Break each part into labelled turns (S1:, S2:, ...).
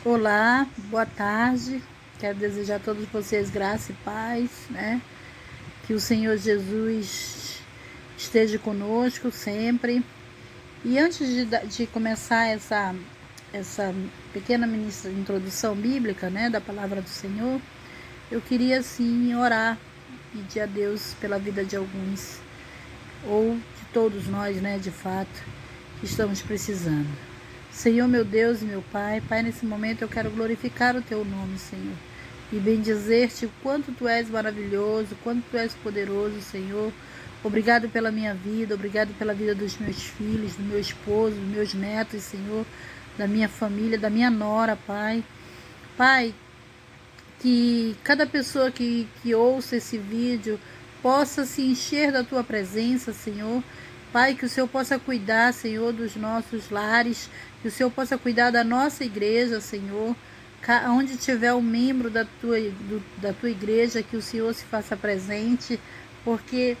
S1: Olá, boa tarde. Quero desejar a todos vocês graça e paz, né? Que o Senhor Jesus esteja conosco sempre. E antes de começar essa pequena introdução bíblica, né, da palavra do Senhor, eu queria sim orar e pedir a Deus pela vida de alguns, ou de todos nós, né, de fato, que estamos precisando. Senhor, meu Deus e meu Pai, nesse momento eu quero glorificar o Teu nome, Senhor, e bendizer-te o quanto Tu és maravilhoso, o quanto Tu és poderoso, Senhor. Obrigado pela minha vida, obrigado pela vida dos meus filhos, do meu esposo, dos meus netos, Senhor, da minha família, da minha nora, Pai. Pai, que cada pessoa que ouça esse vídeo possa se encher da Tua presença, Senhor. Pai, que o Senhor possa cuidar, Senhor, dos nossos lares, que o Senhor possa cuidar da nossa igreja, Senhor. Onde tiver um membro da tua igreja, que o Senhor se faça presente, porque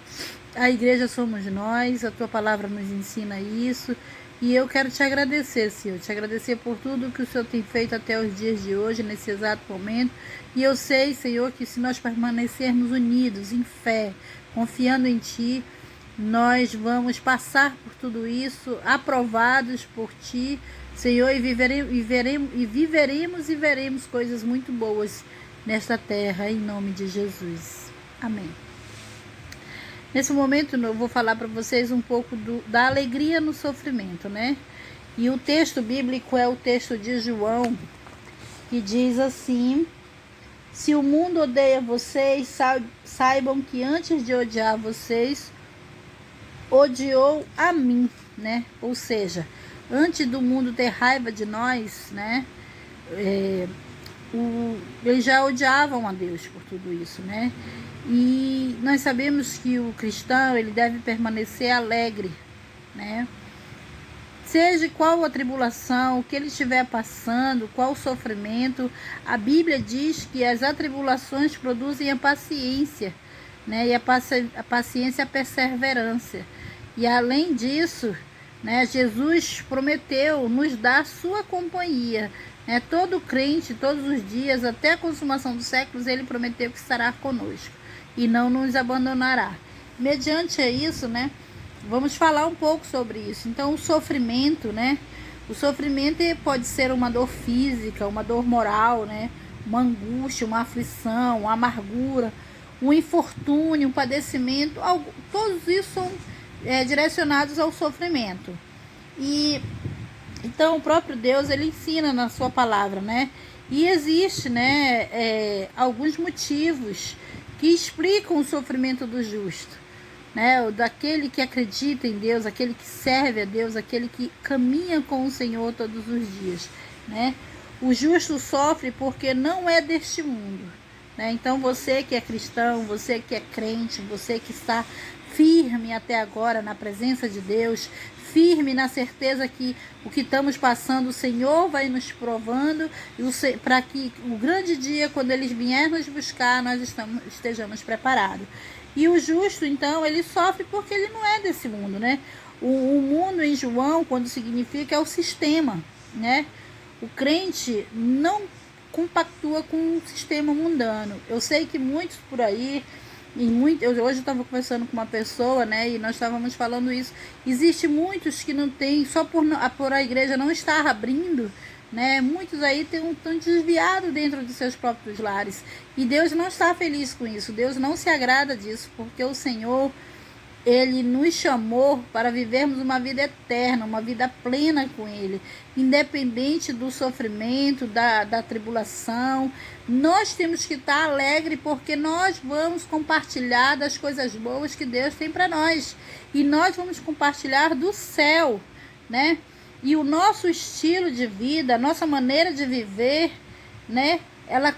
S1: a igreja somos nós, a Tua palavra nos ensina isso. E eu quero te agradecer, Senhor, te agradecer por tudo que o Senhor tem feito até os dias de hoje, nesse exato momento. E eu sei, Senhor, que se nós permanecermos unidos em fé, confiando em Ti, nós vamos passar por tudo isso, aprovados por Ti, Senhor, e veremos coisas muito boas nesta terra, em nome de Jesus. Amém. Nesse momento eu vou falar para vocês um pouco da alegria no sofrimento, né? E o texto bíblico é o texto de João, que diz assim: se o mundo odeia vocês, saibam que antes de odiar vocês, odiou a mim, né? Ou seja, antes do mundo ter raiva de nós, né? Eles já odiavam a Deus por tudo isso, né? E nós sabemos que o cristão, ele deve permanecer alegre, né? Seja qual a tribulação, o que ele estiver passando, qual o sofrimento, a Bíblia diz que as atribulações produzem a paciência, né? E a paciência a perseverança. E além disso, né, Jesus prometeu nos dar sua companhia. Né? Todo crente, todos os dias, até a consumação dos séculos, ele prometeu que estará conosco e não nos abandonará. Mediante isso, né, vamos falar um pouco sobre isso. Então, o sofrimento, né? O sofrimento pode ser uma dor física, uma dor moral, né? Uma angústia, uma aflição, uma amargura, um infortúnio, um padecimento. Todos isso são direcionados ao sofrimento. E então o próprio Deus, ele ensina na sua palavra, né? E existe, né, alguns motivos que explicam o sofrimento do justo, né? Daquele que acredita em Deus, aquele que serve a Deus, aquele que caminha com o Senhor todos os dias, né? O justo sofre porque não é deste mundo, né? Então você que é cristão, você que é crente, você que está firme até agora na presença de Deus, firme na certeza que o que estamos passando, o Senhor vai nos provando, para que o grande dia, quando eles vierem nos buscar, nós estejamos preparados. E o justo, então, ele sofre porque ele não é desse mundo, né? O mundo em João, quando significa, é o sistema, né? O crente não compactua com o sistema mundano. Eu sei que muitos por aí, hoje eu estava conversando com uma pessoa, né, e nós estávamos falando isso. Existe muitos que não tem, só por a igreja não estar abrindo, né, muitos aí estão desviados dentro de seus próprios lares. E Deus não está feliz com isso, Deus não se agrada disso, porque o Senhor, Ele nos chamou para vivermos uma vida eterna, uma vida plena com Ele, independente do sofrimento, da tribulação. Nós temos que estar alegres porque nós vamos compartilhar das coisas boas que Deus tem para nós. E nós vamos compartilhar do céu, né? E o nosso estilo de vida, a nossa maneira de viver, né? Ela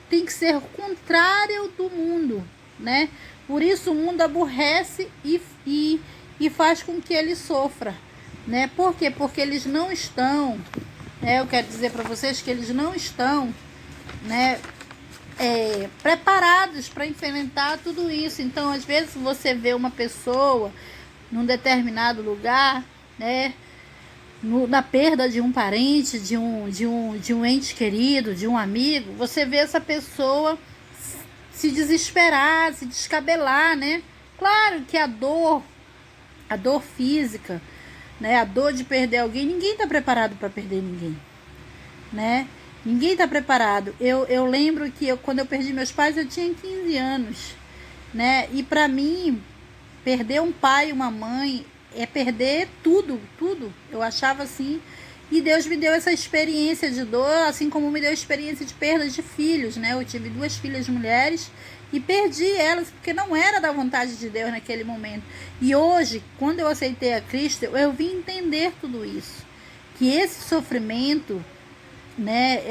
S1: tem que ser contrária ao do mundo, né? Por isso o mundo aborrece e faz com que ele sofra, né? Por quê? Porque eles não estão, né? Eu quero dizer para vocês que eles não estão, né, preparados para enfrentar tudo isso. Então, às vezes você vê uma pessoa num determinado lugar, né, na perda de um parente, de um ente querido, de um amigo, você vê essa pessoa se desesperar, se descabelar, né? Claro que a dor física, né? A dor de perder alguém, ninguém está preparado para perder ninguém, né? Ninguém está preparado. Eu lembro que quando eu perdi meus pais, eu tinha 15 anos, né? E para mim, perder um pai e uma mãe é perder tudo, tudo. Eu achava assim. E Deus me deu essa experiência de dor, assim como me deu a experiência de perda de filhos, né? Eu tive 2 filhas mulheres e perdi elas porque não era da vontade de Deus naquele momento. E hoje, quando eu aceitei a Cristo, eu vim entender tudo isso. Que esse sofrimento, né,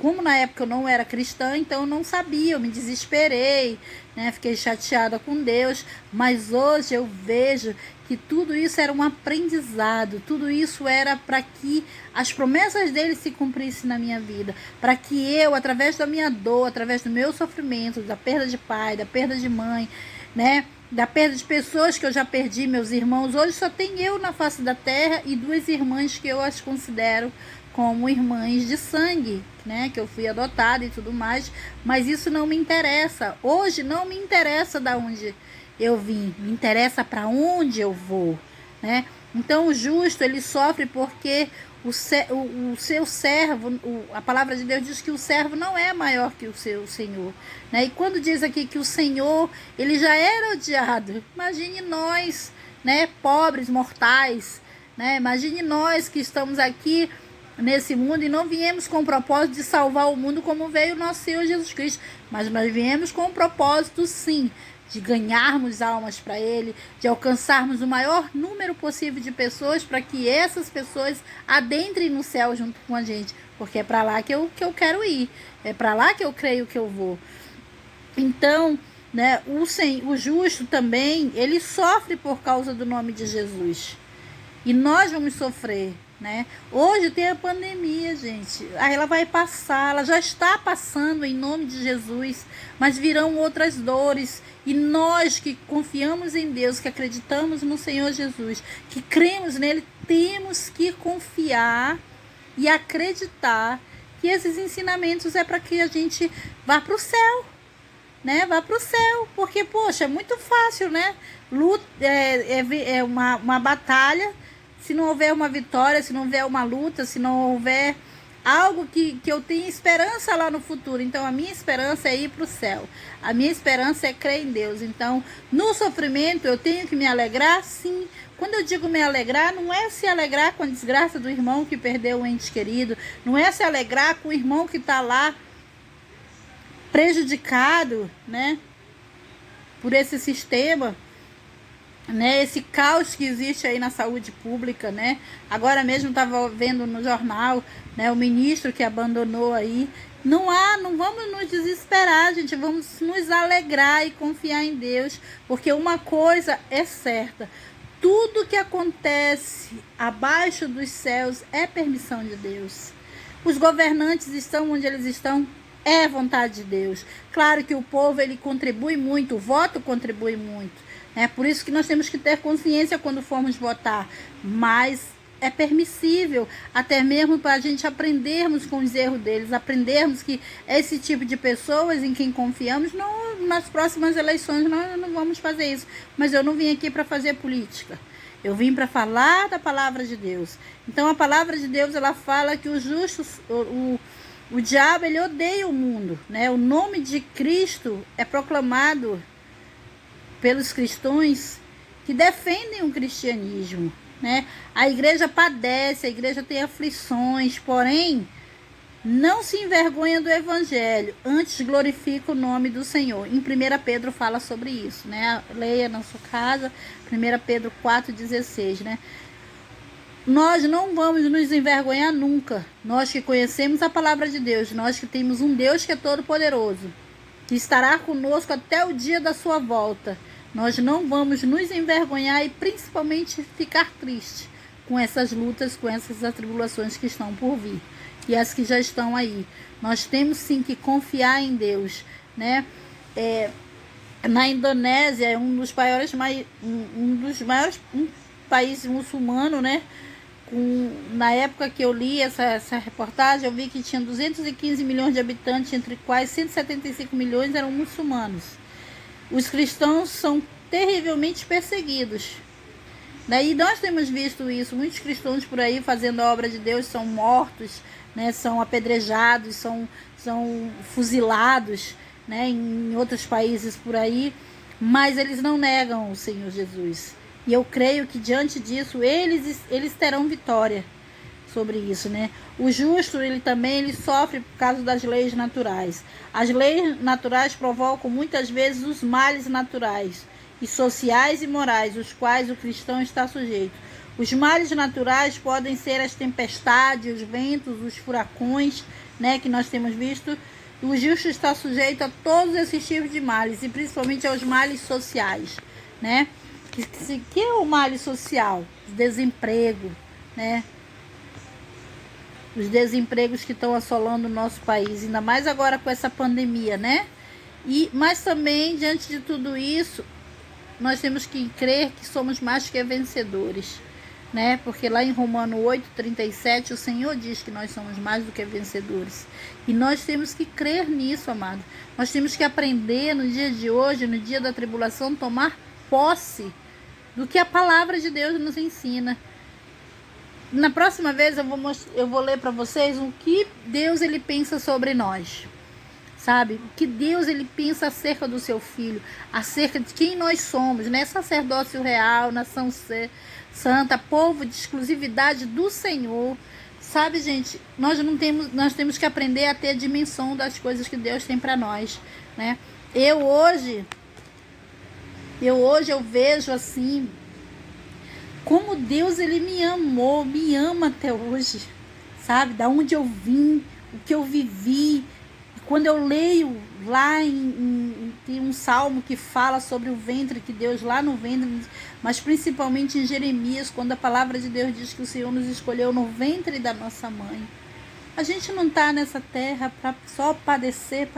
S1: como na época eu não era cristã, então eu não sabia, eu me desesperei, né, fiquei chateada com Deus, mas hoje eu vejo que tudo isso era um aprendizado, tudo isso era para que as promessas dele se cumprissem na minha vida, para que eu, através da minha dor, através do meu sofrimento, da perda de pai, da perda de mãe, né, da perda de pessoas que eu já perdi, meus irmãos, hoje só tem eu na face da terra e 2 irmãs que eu as considero como irmãs de sangue, né, que eu fui adotada e tudo mais, mas isso não me interessa. Hoje não me interessa de onde eu vim, me interessa para onde eu vou, né? Então o justo, ele sofre porque o seu servo, a palavra de Deus diz que o servo não é maior que o seu senhor, né? E quando diz aqui que o Senhor, ele já era odiado, imagine nós, né, pobres, mortais, né? Imagine nós que estamos aqui nesse mundo e não viemos com o propósito de salvar o mundo como veio o nosso Senhor Jesus Cristo, mas nós viemos com o propósito, sim, de ganharmos almas para Ele, de alcançarmos o maior número possível de pessoas para que essas pessoas adentrem no céu junto com a gente, porque é para lá que eu quero ir, é para lá que eu creio que eu vou. Então, né, o justo também, ele sofre por causa do nome de Jesus. E nós vamos sofrer, né? Hoje tem a pandemia, gente. Aí ela vai passar, ela já está passando em nome de Jesus, mas virão outras dores. E nós que confiamos em Deus, que acreditamos no Senhor Jesus, que cremos nele, temos que confiar e acreditar que esses ensinamentos é para que a gente vá para o céu, né? Vá para o céu, porque, poxa, é muito fácil, né? Luta, é uma batalha. Se não houver uma vitória, se não houver uma luta, se não houver algo que eu tenha esperança lá no futuro. Então, a minha esperança é ir para o céu. A minha esperança é crer em Deus. Então, no sofrimento, eu tenho que me alegrar? Sim. Quando eu digo me alegrar, não é se alegrar com a desgraça do irmão que perdeu um ente querido. Não é se alegrar com o irmão que está lá prejudicado, né, por esse sistema, né, esse caos que existe aí na saúde pública, né? Agora mesmo estava vendo no jornal, né, o ministro que abandonou aí. Não vamos nos desesperar, gente, vamos nos alegrar e confiar em Deus, porque uma coisa é certa: tudo que acontece abaixo dos céus é permissão de Deus. Os governantes estão onde eles estão, é vontade de Deus. Claro que o povo, ele contribui muito, o voto contribui muito. É por isso que nós temos que ter consciência quando formos votar, mas é permissível, até mesmo para a gente aprendermos com os erros deles, aprendermos que esse tipo de pessoas em quem confiamos, nas próximas eleições nós não vamos fazer isso. Mas eu não vim aqui para fazer política, eu vim para falar da palavra de Deus. Então a palavra de Deus, ela fala que o justo, o diabo, ele odeia o mundo, né? O nome de Cristo é proclamado pelos cristãos que defendem o cristianismo, né? A igreja padece, a igreja tem aflições, porém não se envergonha do evangelho, antes glorifica o nome do Senhor. Em 1 Pedro fala sobre isso, né? Leia na sua casa, 1 Pedro 4,16, né? Nós não vamos nos envergonhar nunca, nós que conhecemos a palavra de Deus, nós que temos um Deus que é todo poderoso, que estará conosco até o dia da sua volta. Nós não vamos nos envergonhar e principalmente ficar triste com essas lutas, com essas atribulações que estão por vir e as que já estão aí. Nós temos sim que confiar em Deus, né? Na Indonésia é um país país muçulmano, né? Na época que eu li essa reportagem, eu vi que tinha 215 milhões de habitantes, entre quais 175 milhões eram muçulmanos. Os cristãos são terrivelmente perseguidos. Daí nós temos visto isso, muitos cristãos por aí fazendo a obra de Deus são mortos, né, são apedrejados, são fuzilados, né, em outros países por aí, mas eles não negam o Senhor Jesus. E eu creio que diante disso eles terão vitória sobre isso, né? O justo, ele sofre por causa das leis naturais. As leis naturais provocam muitas vezes os males naturais e sociais e morais, os quais o cristão está sujeito. Os males naturais podem ser as tempestades, os ventos, os furacões, né, que nós temos visto. O justo está sujeito a todos esses tipos de males, e principalmente aos males sociais, né? Que é o mal social? O desemprego, né? Os desempregos que estão assolando o nosso país, ainda mais agora com essa pandemia, né? Mas também, diante de tudo isso, nós temos que crer que somos mais que vencedores, né? Porque lá em Romano 8:37, o Senhor diz que nós somos mais do que vencedores. E nós temos que crer nisso, amado. Nós temos que aprender no dia de hoje, no dia da tribulação, tomar posse do que a palavra de Deus nos ensina. Na próxima vez eu vou ler para vocês o que Deus ele pensa sobre nós, sabe? O que Deus ele pensa acerca do seu filho, acerca de quem nós somos, né? Sacerdócio real, nação santa, povo de exclusividade do Senhor. Sabe, gente, nós temos que aprender a ter a dimensão das coisas que Deus tem para nós, né? Eu hoje eu vejo assim como Deus ele me amou, me ama até hoje, sabe? Da onde eu vim, o que eu vivi. E quando eu leio lá tem um salmo que fala sobre o ventre, que Deus lá no ventre, mas principalmente em Jeremias, quando a palavra de Deus diz que o Senhor nos escolheu no ventre da nossa mãe. A gente não está nessa terra para só padecer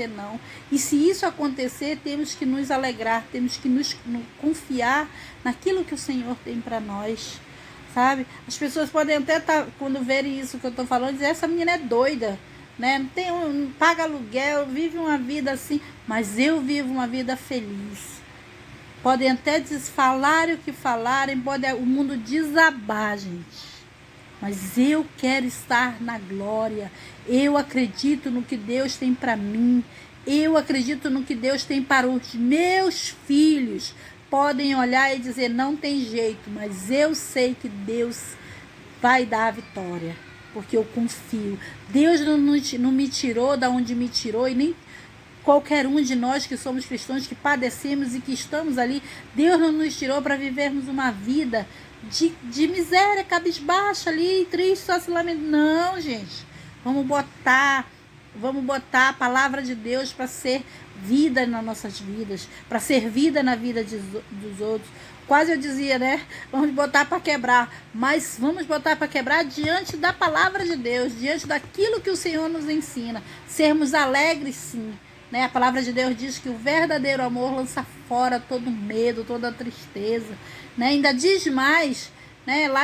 S1: não. E se isso acontecer, temos que nos alegrar, temos que nos confiar naquilo que o Senhor tem para nós, sabe? As pessoas podem até quando verem isso que eu estou falando, dizer, essa menina é doida, né? Não paga aluguel, vive uma vida assim, mas eu vivo uma vida feliz. Podem até falar o que falarem, pode o mundo desabar, gente. Mas eu quero estar na glória. Eu acredito no que Deus tem para mim. Eu acredito no que Deus tem para os meus filhos. Podem olhar e dizer, não tem jeito, mas eu sei que Deus vai dar a vitória, porque eu confio. Deus não me tirou da onde me tirou, e nem qualquer um de nós que somos cristãos, que padecemos e que estamos ali, Deus não nos tirou para vivermos uma vida de miséria, cabisbaixa ali, triste, só se lamentando. Não, gente. Vamos botar a palavra de Deus para ser vida nas nossas vidas, para ser vida na vida dos outros. Quase eu dizia, né? Vamos botar para quebrar, mas vamos botar para quebrar diante da palavra de Deus, diante daquilo que o Senhor nos ensina. Sermos alegres, sim. Né? A palavra de Deus diz que o verdadeiro amor lança fora todo medo, toda tristeza. Né? Ainda diz mais, né? Lá,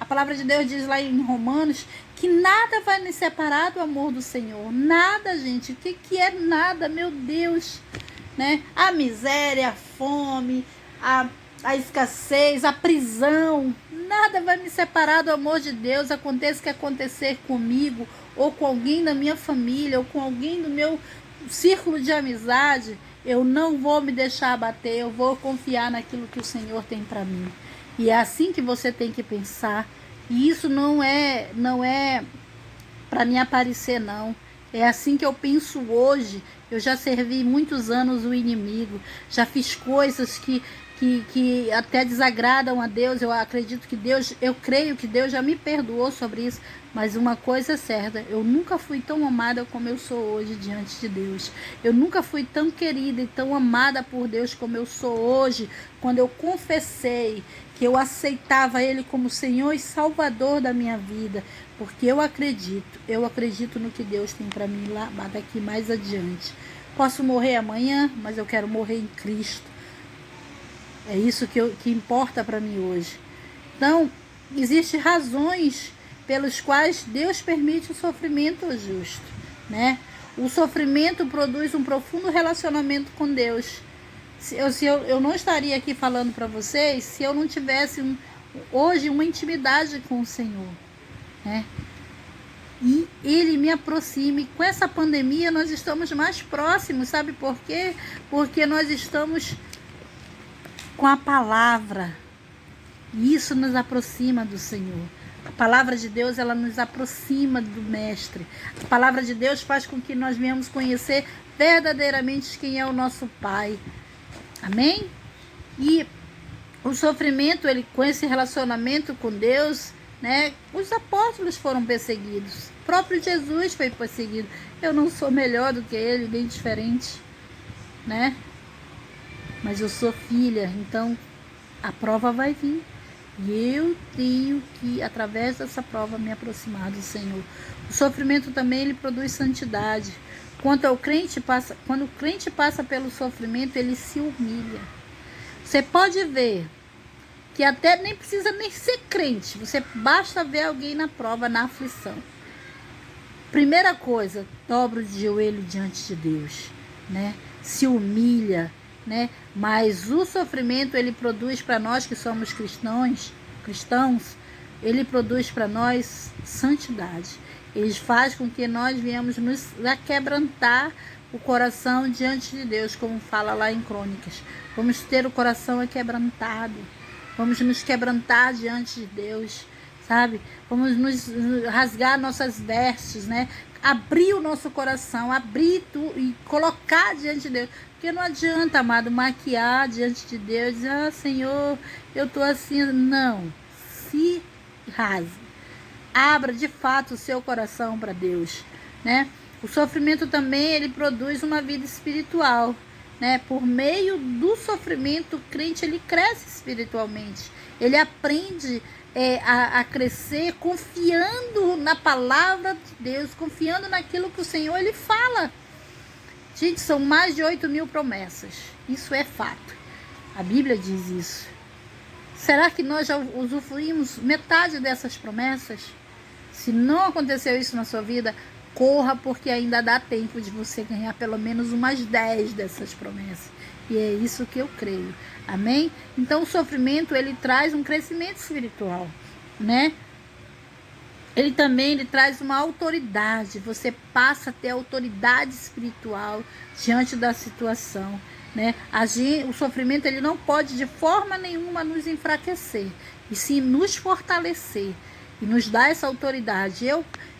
S1: a palavra de Deus diz lá em Romanos que nada vai nos separar do amor do Senhor. Nada, gente. O que é nada? Meu Deus. Né? A miséria, a fome, a escassez, a prisão. Nada vai me separar do amor de Deus. Aconteça o que acontecer comigo, ou com alguém da minha família, ou com alguém do meu círculo de amizade, eu não vou me deixar abater, eu vou confiar naquilo que o Senhor tem para mim. E é assim que você tem que pensar. E isso não é para me aparecer, não. É assim que eu penso hoje. Eu já servi muitos anos o inimigo, já fiz coisas que até desagradam a Deus. Eu acredito que Deus, eu creio que Deus já me perdoou sobre isso. Mas uma coisa é certa, eu nunca fui tão amada como eu sou hoje diante de Deus. Eu nunca fui tão querida e tão amada por Deus como eu sou hoje, quando eu confessei que eu aceitava Ele como Senhor e Salvador da minha vida. Porque eu acredito no que Deus tem para mim lá daqui mais adiante. Posso morrer amanhã, mas eu quero morrer em Cristo. É isso que importa para mim hoje. Então, existem razões pelas quais Deus permite o sofrimento ao justo, né? O sofrimento produz um profundo relacionamento com Deus. Eu não estaria aqui falando para vocês se eu não tivesse hoje uma intimidade com o Senhor, né? E Ele me aproxima. E com essa pandemia nós estamos mais próximos, sabe por quê? Porque nós estamos com a palavra. E isso nos aproxima do Senhor. A palavra de Deus, ela nos aproxima do Mestre. A palavra de Deus faz com que nós venhamos conhecer verdadeiramente quem é o nosso Pai. Amém? E o sofrimento, ele, com esse relacionamento com Deus, né? Os apóstolos foram perseguidos. O próprio Jesus foi perseguido. Eu não sou melhor do que ele, nem diferente, né? Mas eu sou filha, então a prova vai vir. E eu tenho que, através dessa prova, me aproximar do Senhor. O sofrimento também, ele produz santidade. Quando o crente passa pelo sofrimento, ele se humilha. Você pode ver que até nem precisa nem ser crente. Você basta ver alguém na prova, na aflição. Primeira coisa, dobra o joelho diante de Deus, né? Se humilha, né? Mas o sofrimento, ele produz para nós que somos cristãos, ele produz para nós santidade. Ele faz com que nós venhamos nos aquebrantar o coração diante de Deus, como fala lá em Crônicas. Vamos ter o coração aquebrantado. Vamos nos quebrantar diante de Deus, sabe? Vamos nos rasgar nossas vestes, né? Abrir o nosso coração, abrir e colocar diante de Deus. Porque não adianta, amado, maquiar diante de Deus, dizer, ah, Senhor, eu tô assim. Não. Se rasgue. Abra de fato o seu coração para Deus, né? O sofrimento também, ele produz uma vida espiritual, né? Por meio do sofrimento, o crente, ele cresce espiritualmente. Ele aprende a crescer confiando na palavra de Deus, confiando naquilo que o Senhor, ele fala. Gente, são mais de 8.000 promessas. Isso é fato. A Bíblia diz isso. Será que nós já usufruímos metade dessas promessas? Se não aconteceu isso na sua vida, corra, porque ainda dá tempo de você ganhar pelo menos umas 10 dessas promessas. E é isso que eu creio. Amém? Então o sofrimento, ele traz um crescimento espiritual, né? Ele traz uma autoridade. Você passa a ter autoridade espiritual diante da situação, né? O sofrimento, ele não pode de forma nenhuma nos enfraquecer, e sim nos fortalecer e nos dar essa autoridade.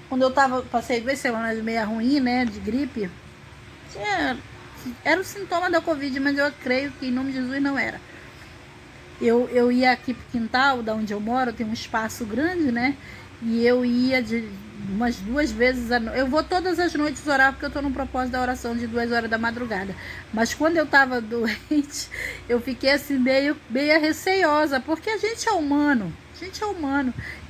S1: Quando eu passei 2 semanas meio ruim, né, de gripe, era o sintoma da Covid, mas eu creio que em nome de Jesus não era. Eu ia aqui pro quintal, da onde eu moro, tem um espaço grande, né? E eu ia umas 2 vezes eu vou todas as noites orar, porque eu estou no propósito da oração de 2 horas da madrugada. Mas quando eu estava doente, eu fiquei assim meio receosa, porque a gente é humano.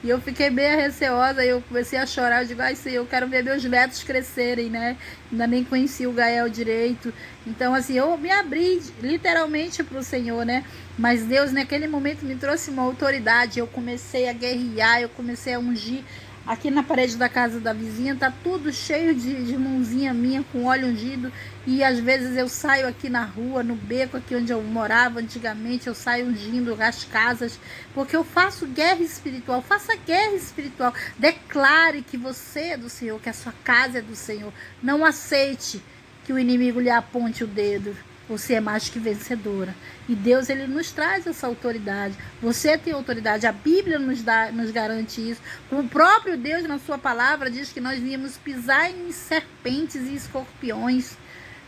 S1: E eu fiquei bem receosa, e eu comecei a chorar. Eu digo, ai, Senhor, eu quero ver meus netos crescerem, né? Ainda nem conheci o Gael direito. Então, assim, eu me abri literalmente para o Senhor, né? Mas Deus, naquele momento, me trouxe uma autoridade. Eu comecei a guerrear, eu comecei a ungir. Aqui na parede da casa da vizinha tá tudo cheio de mãozinha minha com óleo ungido. E às vezes eu saio aqui na rua, no beco aqui onde eu morava antigamente, eu saio ungindo as casas, porque eu faço guerra espiritual. Faça guerra espiritual. Declare que você é do Senhor, que a sua casa é do Senhor. Não aceite que o inimigo lhe aponte o dedo. Você é mais que vencedora. E Deus, ele nos traz essa autoridade. Você tem autoridade. A Bíblia nos garante isso. O próprio Deus, na sua palavra, diz que nós íamos pisar em serpentes e escorpiões,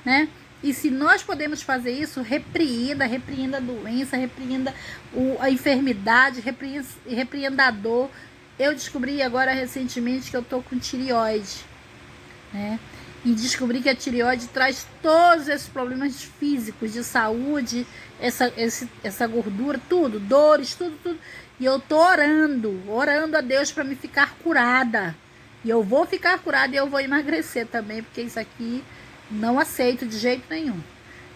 S1: né? E se nós podemos fazer isso, repreenda a doença, repreenda a enfermidade, repreenda a dor. Eu descobri agora recentemente que eu estou com tireoide, né? E descobri que a tireoide traz todos esses problemas físicos, de saúde, essa gordura, tudo, dores, tudo. E eu tô orando a Deus para me ficar curada. E eu vou ficar curada e eu vou emagrecer também, porque isso aqui não aceito de jeito nenhum.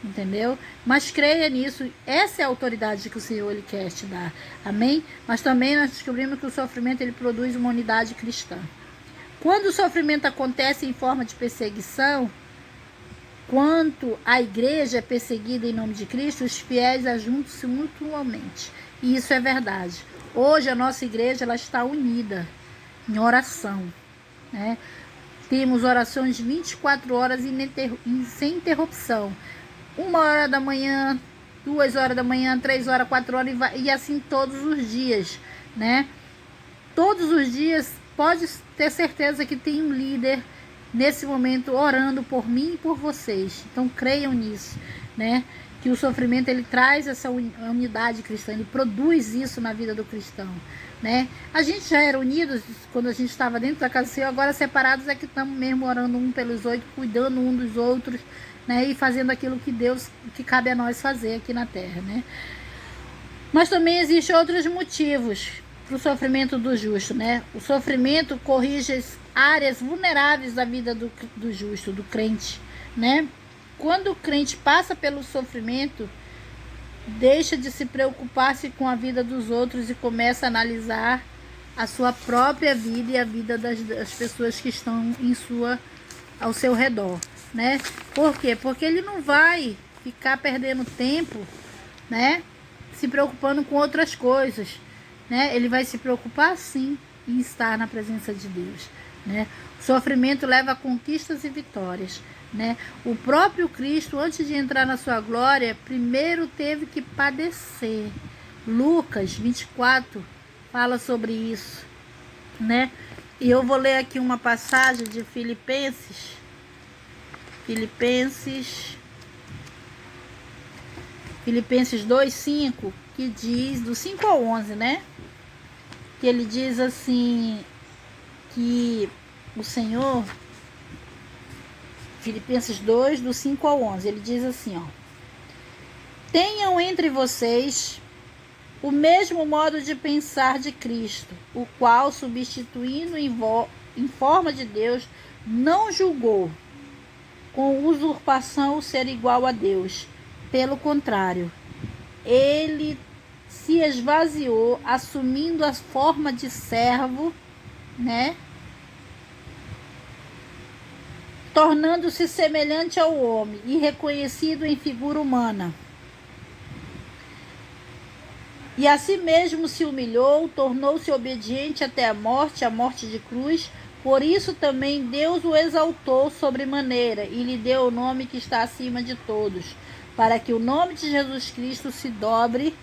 S1: entendeu? Mas creia nisso, essa é a autoridade que o Senhor ele quer te dar, amém? Mas também nós descobrimos que o sofrimento ele produz uma unidade cristã. Quando o sofrimento acontece em forma de perseguição, quando a igreja é perseguida em nome de Cristo, os fiéis ajuntam-se mutuamente, e isso é verdade. Hoje a nossa igreja ela está unida em oração, né? Temos orações 24 horas sem interrupção. 1 hora da manhã, 2 horas da manhã, 3 horas, 4 horas e assim todos os dias, né? Todos os dias, pode ter certeza que tem um líder nesse momento orando por mim e por vocês. Então creiam nisso, né? Que o sofrimento ele traz essa unidade cristã, ele produz isso na vida do cristão, né? A gente já era unidos quando a gente estava dentro da casa do Senhor, agora separados é que estamos mesmo orando um pelos outros, cuidando um dos outros, né? E fazendo aquilo que cabe a nós fazer aqui na terra, né? Mas também existem outros motivos para o sofrimento do justo, né? O sofrimento corrige as áreas vulneráveis da vida do justo, do crente, né? Quando o crente passa pelo sofrimento, deixa de se preocupar-se com a vida dos outros e começa a analisar a sua própria vida e a vida das pessoas que estão ao seu redor, né? Por quê? Porque ele não vai ficar perdendo tempo, né? Se preocupando com outras coisas, né? Ele vai se preocupar sim em estar na presença de Deus, né? O sofrimento leva a conquistas e vitórias, né? O próprio Cristo, antes de entrar na sua glória, primeiro teve que padecer. Lucas 24 fala sobre isso, né? E eu vou ler aqui uma passagem de Filipenses 2:5, que diz, do 5 ao 11, né? Que ele diz assim, que o Senhor, Filipenses 2, do 5 ao 11, ele diz assim, ó: tenham entre vocês o mesmo modo de pensar de Cristo, o qual, substituindo em forma de Deus, não julgou com usurpação o ser igual a Deus. Pelo contrário, ele se esvaziou, assumindo a forma de servo, né? Tornando-se semelhante ao homem e reconhecido em figura humana. E a si mesmo se humilhou, tornou-se obediente até a morte de cruz. Por isso também Deus o exaltou sobremaneira e lhe deu o nome que está acima de todos, para que o nome de Jesus Cristo se dobre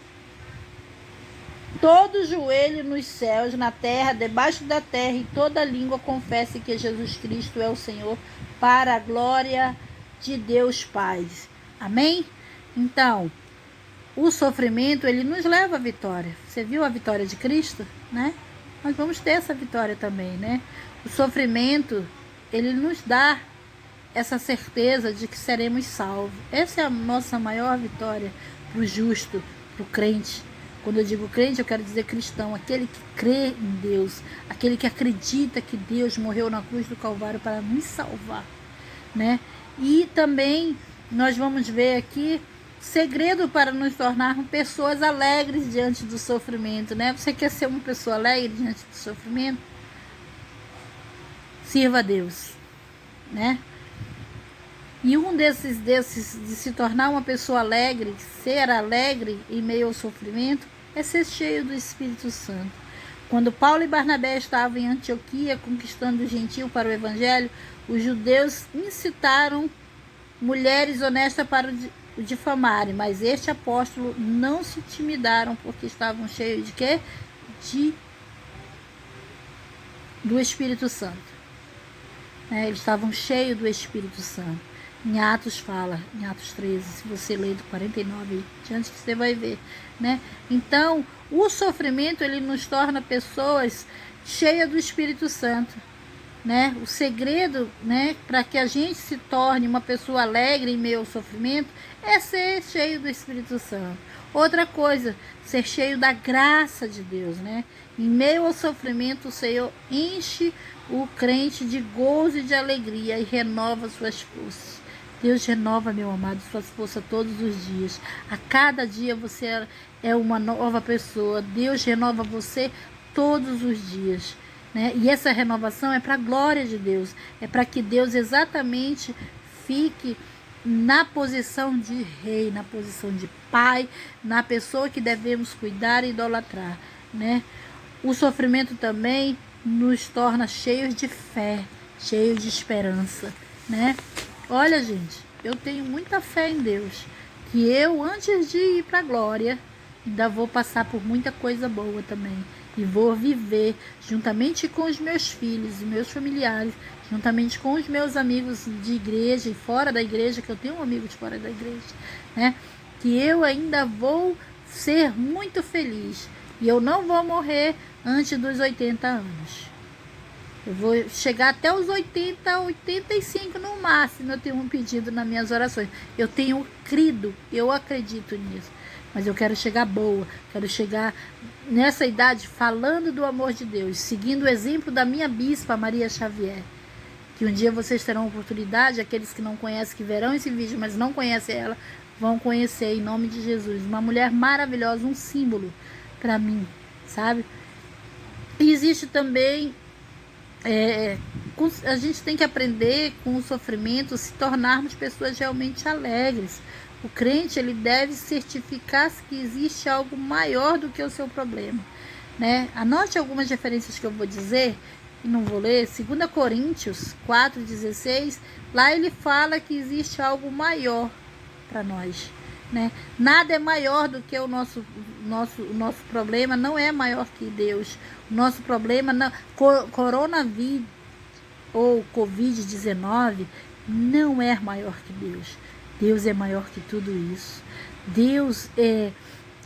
S1: todo joelho nos céus, na terra, debaixo da terra, e toda língua confesse que Jesus Cristo é o Senhor, para a glória de Deus Pai. Amém? Então, o sofrimento, ele nos leva à vitória. Você viu a vitória de Cristo, né? Nós vamos ter essa vitória também, né? O sofrimento, ele nos dá essa certeza de que seremos salvos. Essa é a nossa maior vitória para o justo, para o crente. Quando eu digo crente, eu quero dizer cristão, aquele que crê em Deus, aquele que acredita que Deus morreu na cruz do Calvário para nos salvar, né? E também nós vamos ver aqui segredo para nos tornarmos pessoas alegres diante do sofrimento, né? Você quer ser uma pessoa alegre diante do sofrimento? Sirva a Deus, né? E um desses de se tornar uma pessoa alegre, ser alegre em meio ao sofrimento, é ser cheio do Espírito Santo. Quando Paulo e Barnabé estavam em Antioquia conquistando o gentio para o evangelho, os judeus incitaram mulheres honestas para o difamarem, mas este apóstolo não se intimidaram, porque estavam cheios de quê? Do Espírito Santo. Eles estavam cheios do Espírito Santo. Em Atos fala, em Atos 13, se você ler do 49 diante, você vai ver, né? Então, o sofrimento, ele nos torna pessoas cheias do Espírito Santo, né? O segredo, né, para que a gente se torne uma pessoa alegre em meio ao sofrimento é ser cheio do Espírito Santo. Outra coisa, ser cheio da graça de Deus, né? Em meio ao sofrimento, o Senhor enche o crente de gozo e de alegria e renova suas forças. Deus renova, meu amado, suas forças todos os dias. A cada dia você é uma nova pessoa. Deus renova você todos os dias, né? E essa renovação é para a glória de Deus. É para que Deus exatamente fique na posição de rei, na posição de pai, na pessoa que devemos cuidar e idolatrar, né? O sofrimento também nos torna cheios de fé, cheios de esperança, né? Olha, gente, eu tenho muita fé em Deus, que eu, antes de ir para a glória, ainda vou passar por muita coisa boa também. E vou viver juntamente com os meus filhos e meus familiares, juntamente com os meus amigos de igreja e fora da igreja, que eu tenho amigos fora da igreja, né? Que eu ainda vou ser muito feliz. E eu não vou morrer antes dos 80 anos. Eu vou chegar até os 80, 85 no máximo. Eu tenho um pedido nas minhas orações. Eu tenho crido, eu acredito nisso. Mas eu quero chegar boa, quero chegar nessa idade falando do amor de Deus, seguindo o exemplo da minha bispa Maria Xavier. Que um dia vocês terão oportunidade, aqueles que não conhecem, que verão esse vídeo, mas não conhecem ela, vão conhecer em nome de Jesus. Uma mulher maravilhosa, um símbolo para mim, sabe? E existe também, a gente tem que aprender com o sofrimento, se tornarmos pessoas realmente alegres. O crente, ele deve certificar que existe algo maior do que o seu problema, né? Anote algumas referências que eu vou dizer, e não vou ler. 2 Coríntios 4,16, lá ele fala que existe algo maior para nós, né? Nada é maior do que o nosso problema, não é maior que Deus. O nosso problema, coronavírus ou Covid-19, não é maior que Deus. Deus é maior que tudo isso. Deus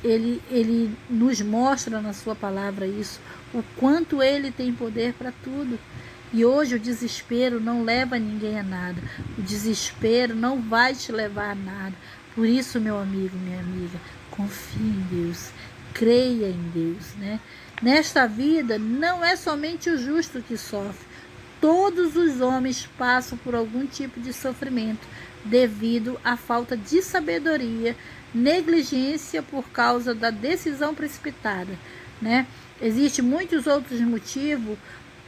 S1: ele nos mostra na sua palavra isso, o quanto ele tem poder para tudo. E hoje o desespero não leva ninguém a nada. O desespero não vai te levar a nada. Por isso, meu amigo, minha amiga, confie em Deus, creia em Deus, né? Nesta vida não é somente o justo que sofre. Todos os homens passam por algum tipo de sofrimento devido à falta de sabedoria, negligência por causa da decisão precipitada, né? Existem muitos outros motivos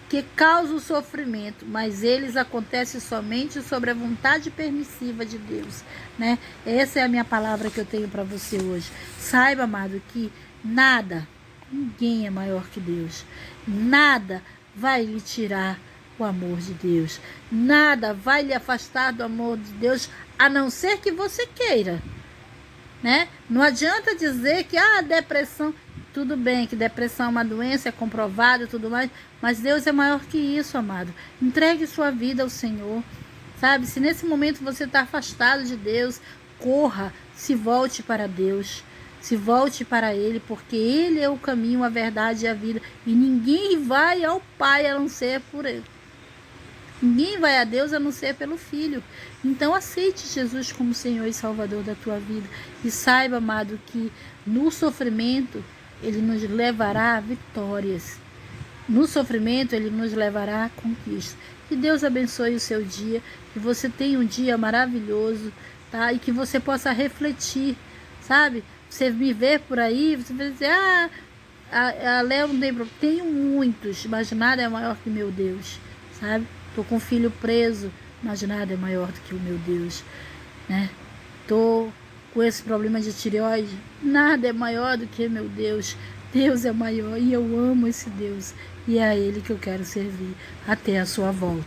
S1: que causam sofrimento, mas eles acontecem somente sobre a vontade permissiva de Deus, né? Essa é a minha palavra que eu tenho para você hoje. Saiba, amado, que nada, ninguém é maior que Deus. Nada vai lhe tirar o amor de Deus. Nada vai lhe afastar do amor de Deus, a não ser que você queira, né? Não adianta dizer que depressão, tudo bem que depressão é uma doença, é comprovada e tudo mais, mas Deus é maior que isso, amado. Entregue sua vida ao Senhor, sabe? Se nesse momento você está afastado de Deus, corra, se volte para Deus. Se volte para Ele, porque Ele é o caminho, a verdade e a vida. E ninguém vai ao Pai a não ser por Ele. Ninguém vai a Deus a não ser pelo Filho. Então aceite Jesus como Senhor e Salvador da tua vida. E saiba, amado, que no sofrimento Ele nos levará a vitórias. No sofrimento Ele nos levará a conquista. Que Deus abençoe o seu dia. Que você tenha um dia maravilhoso, tá? E que você possa refletir, sabe? Você me vê por aí, você vai dizer, a Léo não tem problema. Tenho muitos, mas nada é maior que meu Deus, sabe? Tô com um filho preso, mas nada é maior do que o meu Deus, né? Tô com esse problema de tireoide, nada é maior do que meu Deus. Deus é maior e eu amo esse Deus. E é a Ele que eu quero servir até a sua volta.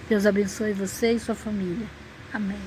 S1: Deus abençoe você e sua família. Amém.